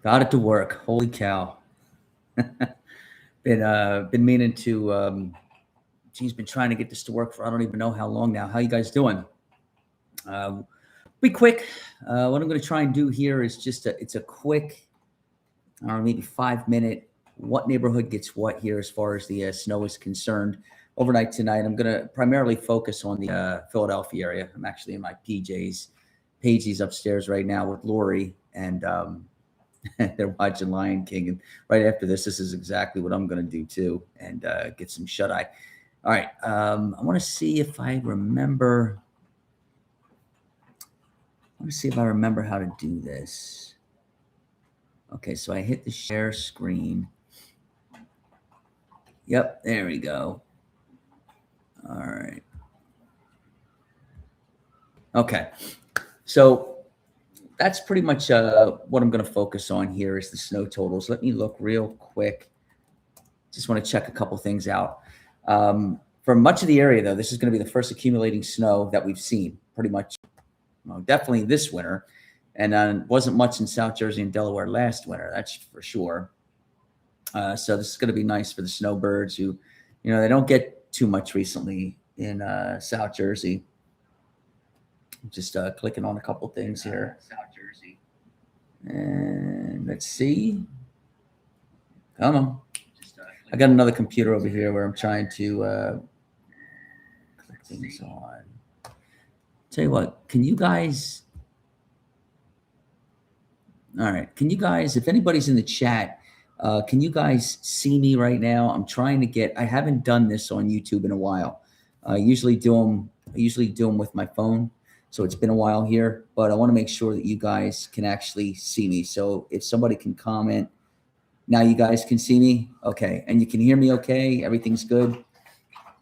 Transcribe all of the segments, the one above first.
Got it to work. Holy cow. Been meaning to geez, been trying to get this to work for I don't even know how long now. How you guys doing? Uh, be quick. What I'm going to try and do here is it's a quick, I don't know, maybe 5 minute. What neighborhood gets what here as far as the snow is concerned? Overnight tonight, I'm going to primarily focus on the Philadelphia area. I'm actually in my PJs. Paige's upstairs right now with Lori, and they're watching Lion King. And right after this is exactly what I'm going to do too, and get some shut eye. All right. I want to see if I remember. I want to see if I remember how to do this. Okay, so I hit the share screen. Yep, there we go. All right. Okay, so that's pretty much what I'm going to focus on here is the snow totals. Let me look real quick. Just want to check a couple things out. For much of the area, though, this is going to be the first accumulating snow that we've seen pretty much, well, definitely this winter. And wasn't much in South Jersey and Delaware last winter, that's for sure. So this is going to be nice for the snowbirds who, they don't get too much recently in South Jersey. Just clicking on a couple things here. South Jersey. And let's see. Come on. I got another computer over here where I'm trying to click things on. Tell you what, can you guys... All right. Can you guys, if anybody's in the chat, can you guys see me right now? I'm trying to get, I haven't done this on YouTube in a while. I usually do them with my phone. So it's been a while here, but I want to make sure that you guys can actually see me. So if somebody can comment, now you guys can see me. Okay. And you can hear me. Okay. Everything's good.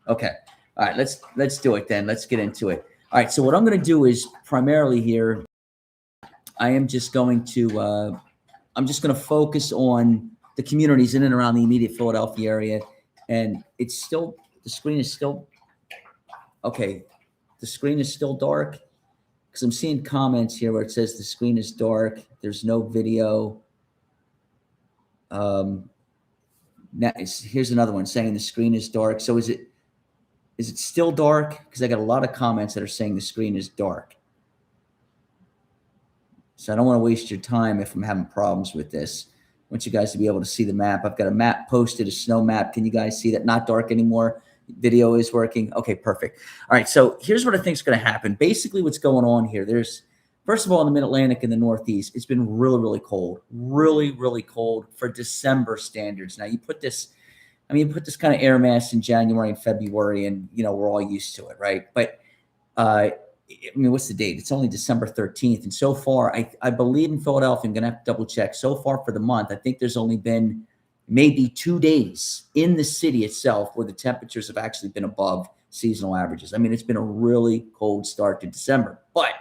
Okay. All right. Let's do it then. Let's get into it. All right. So what I'm going to do is primarily here, I am just going to, I'm just going to focus on the communities in and around the immediate Philadelphia area. And it's still, the screen is still, okay. The screen is still dark because I'm seeing comments here where it says the screen is dark. There's no video. Now here's another one saying the screen is dark. So is it still dark? Because I got a lot of comments that are saying the screen is dark. So I don't want to waste your time if I'm having problems with this. I want you guys to be able to see the map. I've got a map posted, a snow map. Can you guys see that? Not dark anymore. Video is working. Okay, perfect. All right, so here's what I think is going to happen. Basically, what's going on here, there's, first of all, in the Mid-Atlantic and the Northeast, it's been really, really cold. Really, really cold for December standards. Now, you put this kind of air mass in January and February, and, we're all used to it, right? But, what's the date? It's only December 13th. And so far, I believe in Philadelphia, I'm going to have to double check. So far for the month, I think there's only been maybe 2 days in the city itself where the temperatures have actually been above seasonal averages. It's been a really cold start to December. But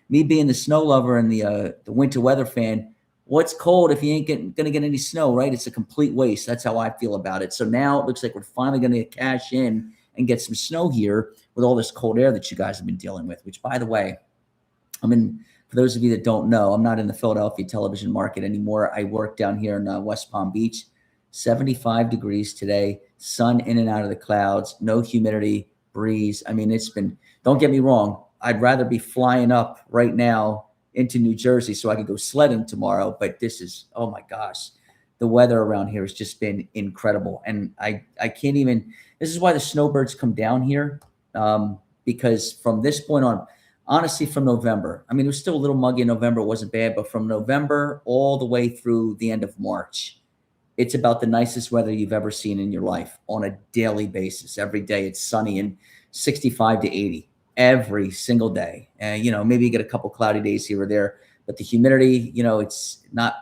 me being the snow lover and the winter weather fan, what's cold if you ain't going to get any snow, right? It's a complete waste. That's how I feel about it. So now it looks like we're finally going to cash in and get some snow here with all this cold air that you guys have been dealing with, which, by the way, for those of you that don't know, I'm not in the Philadelphia television market anymore. I work down here in West Palm Beach. 75 degrees today, sun in and out of the clouds, no humidity, breeze. It's been, don't get me wrong, I'd rather be flying up right now into New Jersey so I could go sledding tomorrow, but this is, oh my gosh, the weather around here has just been incredible. And I can't even, this is why the snowbirds come down here, because from this point on, honestly, from November, it was still a little muggy in November, it wasn't bad, but from November all the way through the end of March, it's about the nicest weather you've ever seen in your life on a daily basis. Every day it's sunny and 65 to 80 every single day. And, maybe you get a couple cloudy days here or there, but the humidity, it's not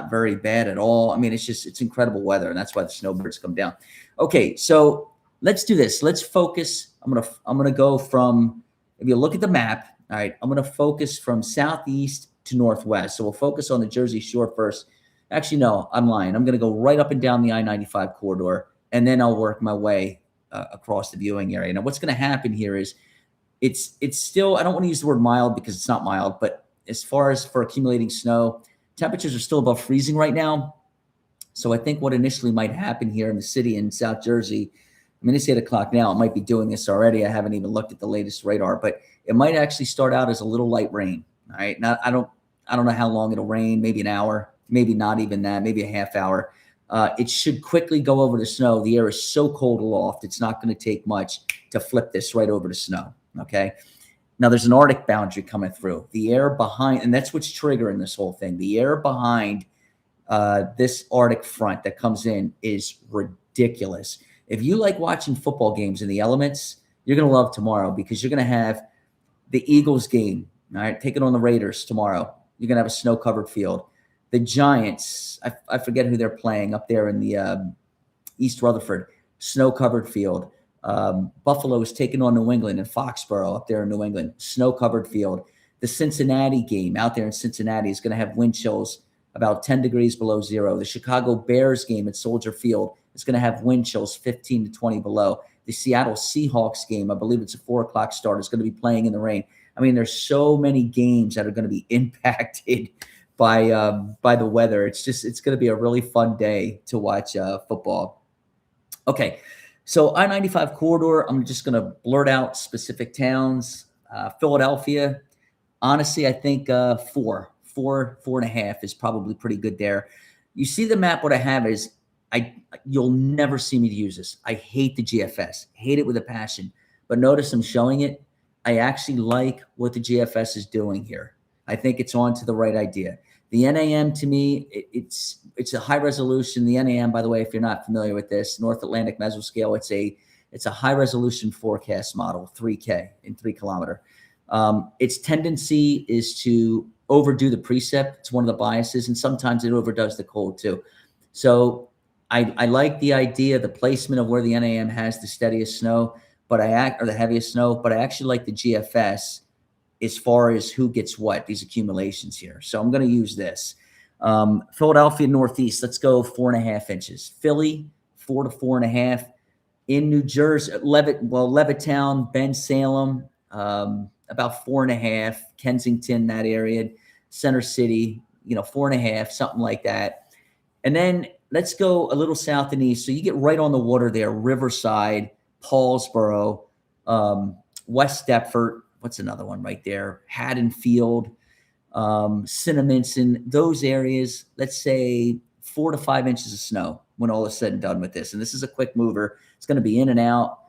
very bad at all. It's incredible weather, and that's why the snowbirds come down. Okay, so let's do this. Let's focus. I'm gonna go from, if you look at the map, all right, I'm gonna focus from southeast to northwest. So we'll focus on the Jersey Shore first. Actually, no, I'm lying. I'm going to go right up and down the I-95 corridor, and then I'll work my way across the viewing area. Now, what's going to happen here is it's still, I don't want to use the word mild because it's not mild, but as far as for accumulating snow, Temperatures are still above freezing right now. So I think what initially might happen here in the city in South Jersey, I mean, it's 8 o'clock now. It might be doing this already. I haven't even looked at the latest radar, but it might actually start out as a little light rain. All right. Now, I don't know how long it'll rain, maybe an hour, maybe not even that, maybe a half hour. It should quickly go over to snow. The air is so cold aloft, it's not going to take much to flip this right over to snow. Okay. Now there's an Arctic boundary coming through. The air behind, and that's what's triggering this whole thing. The air behind this Arctic front that comes in is ridiculous. If you like watching football games in the elements, you're going to love tomorrow because you're going to have the Eagles game, all right, taking on the Raiders tomorrow. You're going to have a snow-covered field. The Giants, I forget who they're playing up there in the East Rutherford, snow-covered field. Buffalo is taking on New England in Foxborough up there in New England, snow-covered field. The Cincinnati game out there in Cincinnati is going to have wind chills about 10 degrees below zero. The Chicago Bears game at Soldier Field is going to have wind chills 15 to 20 below. The Seattle Seahawks game, I believe it's a 4 o'clock start, is going to be playing in the rain. I mean, there's so many games that are going to be impacted by the weather. It's going to be a really fun day to watch football. Okay, so I-95 corridor, I'm just going to blurt out specific towns. Philadelphia, honestly, I think 4.5 is probably pretty good there. You see the map, what I have is, you'll never see me use this. I hate the GFS, hate it with a passion. But notice I'm showing it. I actually like what the GFS is doing here. I think it's on to the right idea. The NAM to me, it's a high resolution. The NAM, by the way, if you're not familiar with this, North Atlantic Mesoscale, it's a high resolution forecast model, 3K in 3 kilometer. Its tendency is to overdo the precip. It's one of the biases, and sometimes it overdoes the cold too. So I like the idea, the placement of where the NAM has the steadiest snow, or the heaviest snow, but I actually like the GFS as far as who gets what, these accumulations here. So I'm going to use this. Philadelphia Northeast, let's go 4.5 inches. Philly, 4 to 4.5. In New Jersey, Levittown, Bensalem, about 4.5. Kensington, that area. Center City, 4.5, something like that. And then let's go a little south and east. So you get right on the water there, Riverside, Paulsboro, West Deptford. What's another one right there? Haddonfield, Cinnaminson, those areas, let's say 4 to 5 inches of snow when all is said and done with this. And this is a quick mover. It's going to be in and out.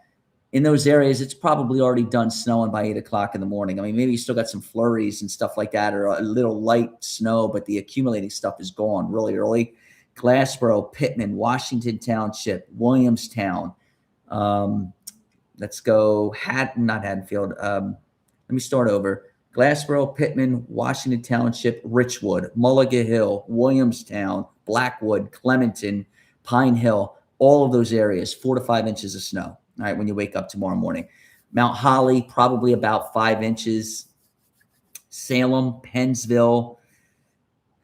In those areas, it's probably already done snowing by 8 o'clock in the morning. I mean, maybe you still got some flurries and stuff like that, or a little light snow, but the accumulating stuff is gone really early. Glassboro, Pittman, Washington Township, Williamstown. Let's go not Haddonfield. Let me start over. Glassboro, Pittman, Washington Township, Richwood, Mulligan Hill, Williamstown, Blackwood, Clementon, Pine Hill, all of those areas, 4 to 5 inches of snow. All right, when you wake up tomorrow morning. Mount Holly, probably about 5 inches. Salem, Pennsville.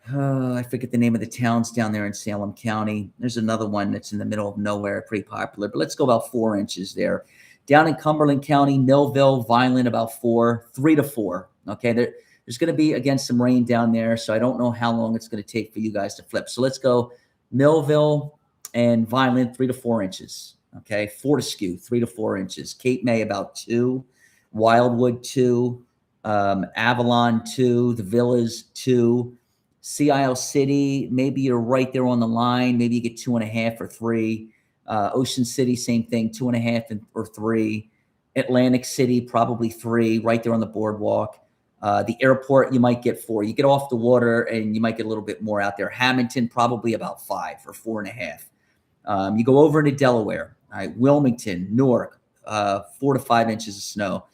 I forget the name of the towns down there in Salem County. There's another one that's in the middle of nowhere, pretty popular, but let's go about 4 inches there. Down in Cumberland County, Millville, Vineland, about 3 to 4. Okay, there's going to be, again, some rain down there, so I don't know how long it's going to take for you guys to flip. So let's go Millville and Vineland, 3 to 4 inches. Okay, Fortescue, 3 to 4 inches. Cape May, about 2. Wildwood, 2. Avalon, 2. The Villas, 2. Sea Isle City, maybe you're right there on the line. Maybe you get 2.5 or 3. Ocean City, same thing, 2.5 or 3. Atlantic City, probably 3, right there on the boardwalk. The airport, you might get 4. You get off the water and you might get a little bit more out there. Hamilton, probably about 5 or 4.5. You go over into Delaware, all right, Wilmington, Newark, 4 to 5 inches of snow.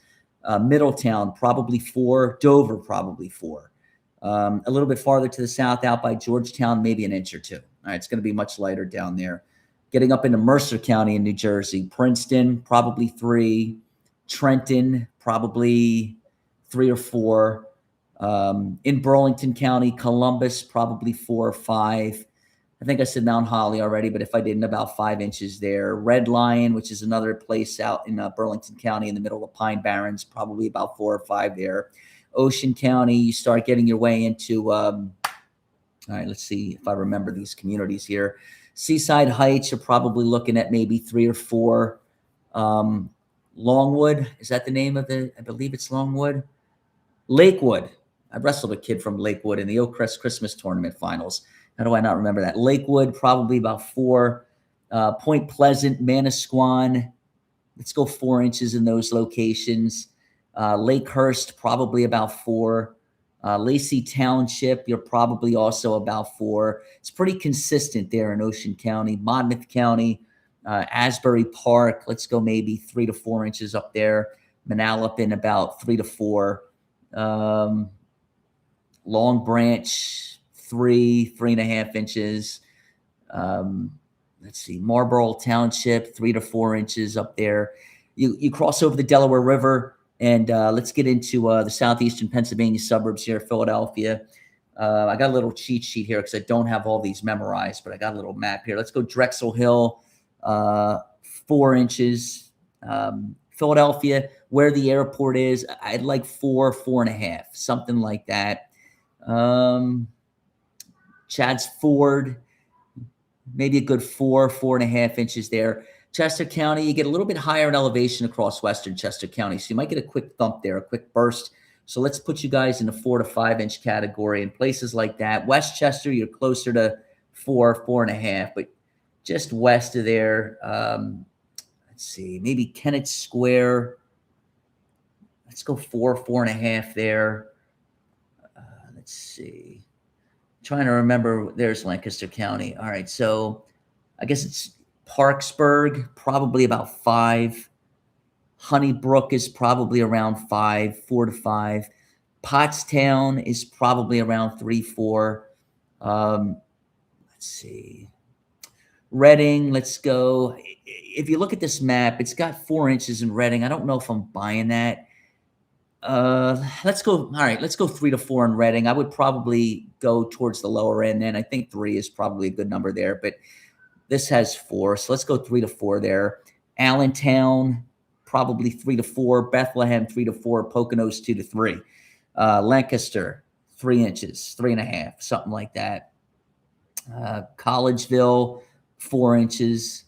Middletown, probably 4. Dover, probably 4. A little bit farther to the south, out by Georgetown, maybe an inch or 2. All right, it's going to be much lighter down there. Getting up into Mercer County in New Jersey, Princeton, probably 3. Trenton, probably 3 or 4. In Burlington County, Columbus, probably 4 or 5. I think I said Mount Holly already, but if I didn't, about 5 inches there. Red Lion, which is another place out in Burlington County in the middle of Pine Barrens, probably about 4 or 5 there. Ocean County, you start getting your way into All right, let's see if I remember these communities here. Seaside Heights, you're probably looking at maybe 3 or 4. Longwood, is that the name of the? I believe it's Longwood. Lakewood. I wrestled a kid from Lakewood in the Oakcrest Christmas Tournament finals. How do I not remember that? Lakewood, probably about 4. Point Pleasant, Manasquan, let's go 4 inches in those locations. Lakehurst, probably about 4. Lacey Township, you're probably also about 4. It's pretty consistent there in Ocean County. Monmouth County, Asbury Park, let's go maybe 3 to 4 inches up there. Manalapan, about 3 to 4. Long Branch, 3.5 inches. Let's see, Marlborough Township, 3 to 4 inches up there. You cross over the Delaware River, and let's get into the southeastern Pennsylvania suburbs here, Philadelphia. I got a little cheat sheet here because I don't have all these memorized, but I got a little map here. Let's go Drexel Hill, 4 inches. Philadelphia, where the airport is, I'd like 4, 4.5, something like that. Chad's Ford, maybe a good 4, 4.5 inches there. Chester County, you get a little bit higher in elevation across western Chester County, so you might get a quick thump there, a quick burst. So let's put you guys in the 4 to 5 inch category. In places like that, Westchester, you're closer to 4, 4.5, but just west of there, let's see, maybe Kennett Square. Let's go 4, 4.5 there. Let's see. Trying to remember, there's Lancaster County. All right, so I guess it's Parksburg, probably about 5. Honeybrook is probably around 5, 4 to 5. Pottstown is probably around 3, 4. Let's see. Reading, let's go. If you look at this map, it's got 4 inches in Reading. I don't know if I'm buying that. Let's go. All right, let's go 3 to 4 in Reading. I would probably go towards the lower end then. I think 3 is probably a good number there, but this has 4, so let's go 3 to 4 there. Allentown, probably 3 to 4. Bethlehem, 3 to 4. Poconos, 2 to 3. Lancaster, 3 inches, 3.5, something like that. Collegeville, 4 inches.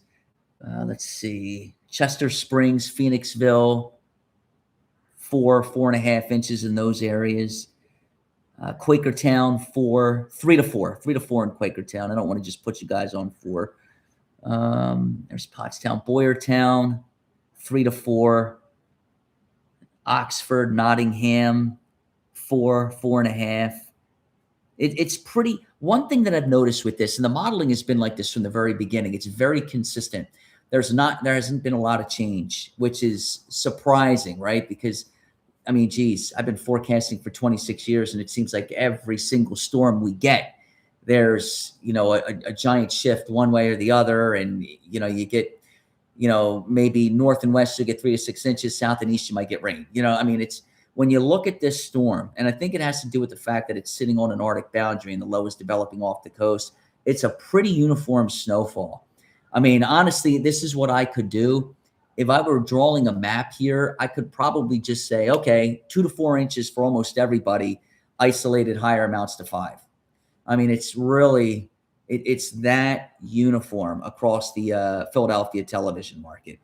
Let's see. Chester Springs, Phoenixville, 4, 4.5 inches in those areas. Quakertown, 4, 3 to 4, 3 to 4 in Quakertown. I don't want to just put you guys on 4. There's Pottstown, Boyertown, 3 to 4. Oxford, Nottingham, 4, 4.5. It's pretty. One thing that I've noticed with this, and the modeling has been like this from the very beginning, it's very consistent. There hasn't been a lot of change, which is surprising, right? Because, I mean, geez, I've been forecasting for 26 years, and it seems like every single storm we get, there's, a giant shift one way or the other. And, you get, maybe north and west, you get 3 to 6 inches, south and east, you might get rain. I mean, it's, when you look at this storm, and I think it has to do with the fact that it's sitting on an Arctic boundary and the low is developing off the coast, it's a pretty uniform snowfall. I mean, honestly, this is what I could do. If I were drawing a map here, I could probably just say, okay, 2 to 4 inches for almost everybody, isolated higher amounts to 5. I mean, it's really, it's that uniform across the Philadelphia television market.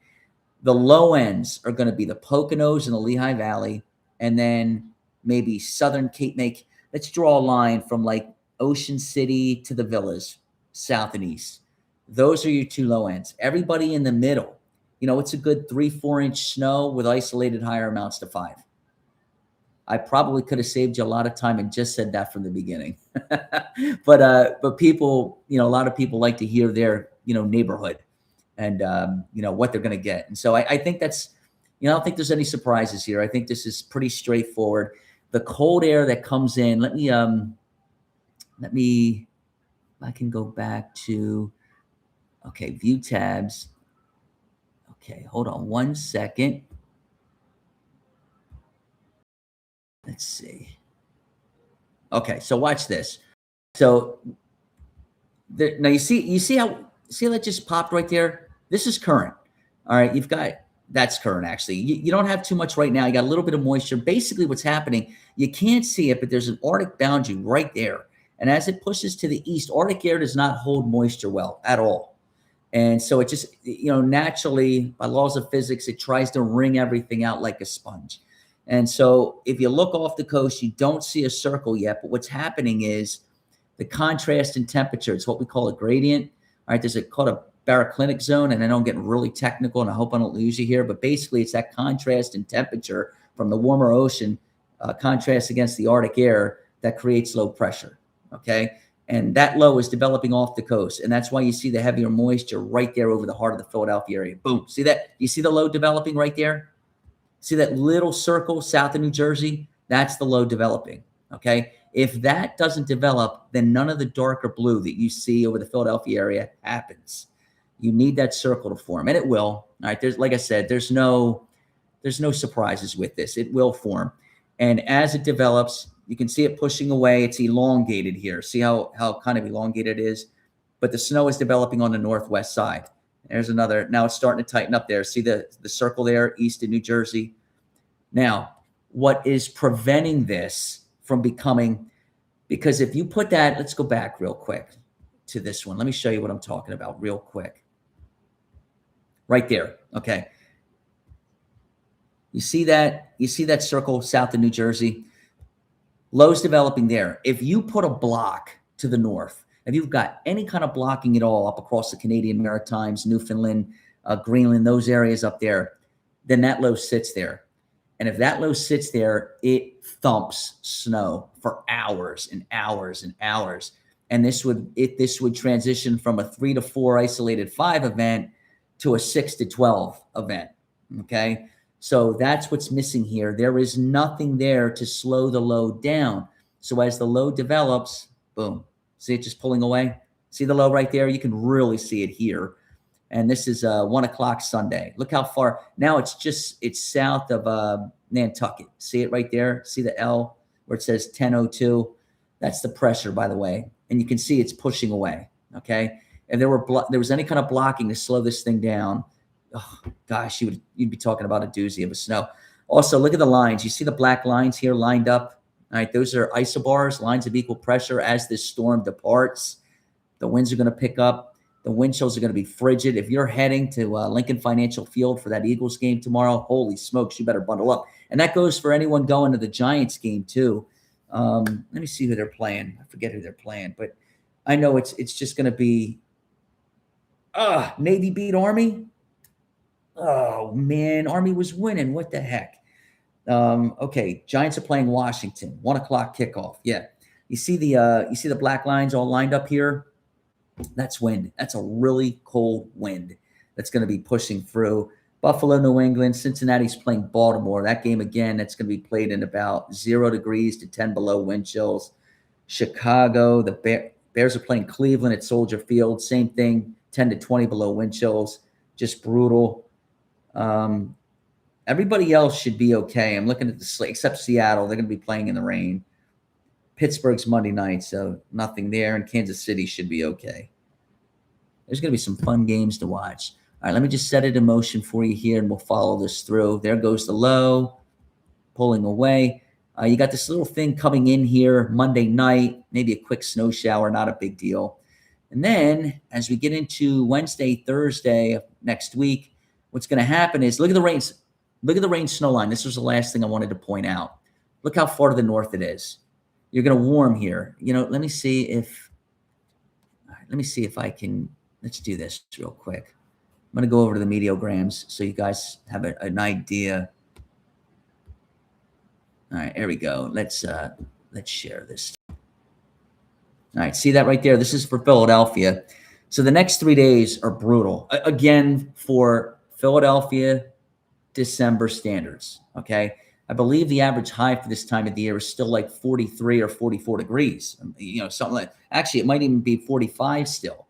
The low ends are going to be the Poconos and the Lehigh Valley, and then maybe southern Cape May. Let's draw a line from like Ocean City to the Villas, south and east. Those are your 2 low ends. Everybody in the middle, it's a good 3, 4 inch snow with isolated higher amounts to 5. I probably could have saved you a lot of time and just said that from the beginning. but people, a lot of people like to hear their, neighborhood and, what they're going to get. And so I think that's, I don't think there's any surprises here. I think this is pretty straightforward. The cold air that comes in, I can go back to, okay, view tabs. Okay, hold on 1 second. Let's see. Okay, so watch this. So now you see how that just popped right there? This is current. All right, that's current actually. You don't have too much right now. You got a little bit of moisture. Basically what's happening, you can't see it, but there's an Arctic boundary right there. And as it pushes to the east, Arctic air does not hold moisture well at all. And so it just, naturally, by laws of physics, it tries to wring everything out like a sponge. And so if you look off the coast, you don't see a circle yet. But what's happening is the contrast in temperature. It's what we call a gradient. All right, there's called a baroclinic zone. And I know I'm getting really technical, and I hope I don't lose you here. But basically, it's that contrast in temperature from the warmer ocean, contrast against the Arctic air that creates low pressure. Okay. And that low is developing off the coast. And that's why you see the heavier moisture right there over the heart of the Philadelphia area. Boom. See that? You see the low developing right there? See that little circle south of New Jersey? That's the low developing. Okay. If that doesn't develop, then none of the darker blue that you see over the Philadelphia area happens. You need that circle to form, and it will. All right. There's, like I said, there's no surprises with this. It will form. And as it develops, you can see it pushing away. It's elongated here. See how kind of elongated it is? But the snow is developing on the northwest side. There's another. Now it's starting to tighten up there. See the circle there, east of New Jersey? Now, what is preventing this from becoming, because if you put that, let's go back real quick to this one. Let me show you what I'm talking about real quick. Right there. Okay. You see that? You see that circle south of New Jersey? Low's developing there. If you put a block to the north, if you've got any kind of blocking at all up across the Canadian Maritimes, Newfoundland, Greenland, those areas up there, then that low sits there. And if that low sits there, it thumps snow for hours and hours and hours. And this would transition from a 3 to 4 isolated 5 event to a 6 to 12 event. Okay. So that's what's missing here. There is nothing there to slow the load down. So as the load develops, boom, see it just pulling away? See the low right there? You can really see it here. And this is 1 o'clock Sunday. Look how far. Now it's south of Nantucket. See it right there? See the L where it says 1002? That's the pressure, by the way. And you can see it's pushing away, okay? If there was any kind of blocking to slow this thing down, oh gosh, you'd be talking about a doozy of a snow. Also, look at the lines. You see the black lines here lined up? All right, those are isobars, lines of equal pressure. As this storm departs, the winds are going to pick up. The wind chills are going to be frigid. If you're heading to Lincoln Financial Field for that Eagles game tomorrow, holy smokes, you better bundle up. And that goes for anyone going to the Giants game too. Let me see who they're playing. I forget who they're playing, but I know it's just going to be Navy beat Army. Oh man, Army was winning. What the heck? Okay, Giants are playing Washington. 1 o'clock kickoff. Yeah, you see the black lines all lined up here. That's wind. That's a really cold wind that's going to be pushing through. Buffalo, New England, Cincinnati's playing Baltimore. That game again, that's going to be played in about 0 degrees to 10 below wind chills. Chicago, the Bears are playing Cleveland at Soldier Field. Same thing, 10 to 20 below wind chills. Just brutal. Everybody else should be okay. I'm looking at the slate, except Seattle. They're going to be playing in the rain. Pittsburgh's Monday night, so nothing there. And Kansas City should be okay. There's going to be some fun games to watch. All right, let me just set it in motion for you here, and we'll follow this through. There goes the low, pulling away. You got this little thing coming in here Monday night, maybe a quick snow shower, not a big deal. And then as we get into Wednesday, Thursday of next week, what's going to happen is look at the rain. Look at the rain snow line. This was the last thing I wanted to point out. Look how far to the north it is. You're going to warm here. Let me see if I can. Let's do this real quick. I'm going to go over to the meteograms so you guys have an idea. All right, here we go. Let's share this. All right, see that right there? This is for Philadelphia. So the next 3 days are brutal. Again, for Philadelphia, December standards, okay? I believe the average high for this time of the year is still like 43 or 44 degrees. Something like, actually, it might even be 45 still.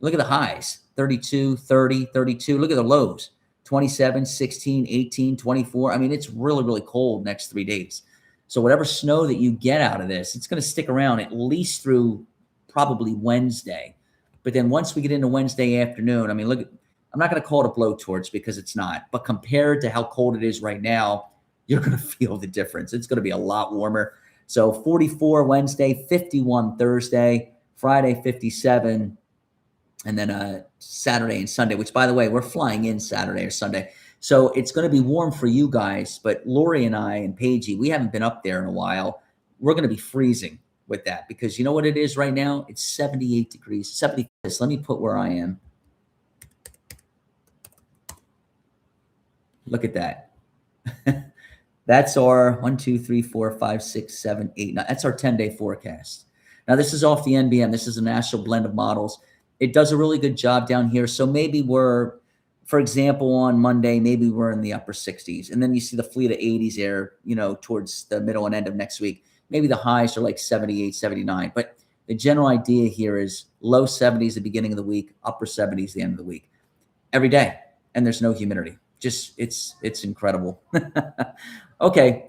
Look at the highs, 32, 30, 32. Look at the lows, 27, 16, 18, 24. I mean, it's really, really cold next 3 days. So whatever snow that you get out of this, it's going to stick around at least through probably Wednesday. But then once we get into Wednesday afternoon, I mean, look, I'm not going to call it a blowtorch because it's not. But compared to how cold it is right now, you're going to feel the difference. It's going to be a lot warmer. So 44 Wednesday, 51 Thursday, Friday 57, and then Saturday and Sunday, which, by the way, we're flying in Saturday or Sunday. So it's going to be warm for you guys, but Lori and I and Paigey, we haven't been up there in a while. We're going to be freezing with that because you know what it is right now? It's 78 degrees, 70. Let me put where I am. Look at that. That's our 1, 2, 3, 4, 5, 6, 7, 8, 9. That's our 10-day forecast. Now, this is off the NBM. This is a national blend of models. It does a really good job down here. So maybe we're, for example, on Monday, maybe we're in the upper 60s. And then you see the fleet of 80s there, you know, towards the middle and end of next week. Maybe the highs are like 78, 79. But the general idea here is low 70s the beginning of the week, upper 70s the end of the week. Every day. And there's no humidity. Just it's incredible. Okay.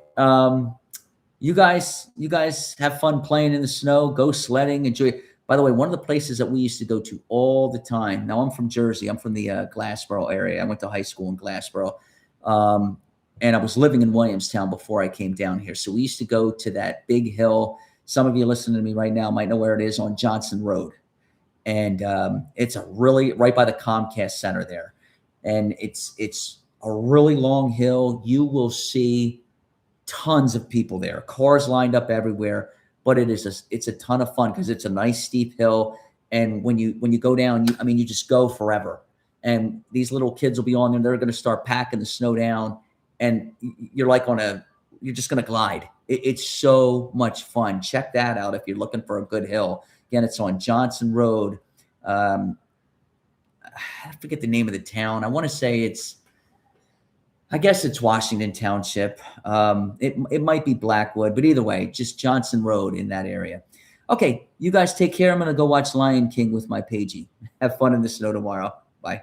You guys have fun playing in the snow, go sledding, enjoy it. By the way, one of the places that we used to go to all the time. Now I'm from Jersey. I'm from the Glassboro area. I went to high school in Glassboro. And I was living in Williamstown before I came down here. So we used to go to that big hill. Some of you listening to me right now might know where it is, on Johnson Road. And it's a really right by the Comcast Center there. And it's a really long hill. You will see tons of people there, cars lined up everywhere, but it's a ton of fun because it's a nice steep hill. And when you go down, you just go forever. And these little kids will be on there. They're going to start packing the snow down, and you're like you're just going to glide. It's so much fun. Check that out if you're looking for a good hill. Again, it's on Johnson Road. I forget the name of the town. I want to say I guess it's Washington Township. It might be Blackwood, but either way, just Johnson Road in that area. Okay, you guys take care. I'm going to go watch Lion King with my Paigey. Have fun in the snow tomorrow. Bye.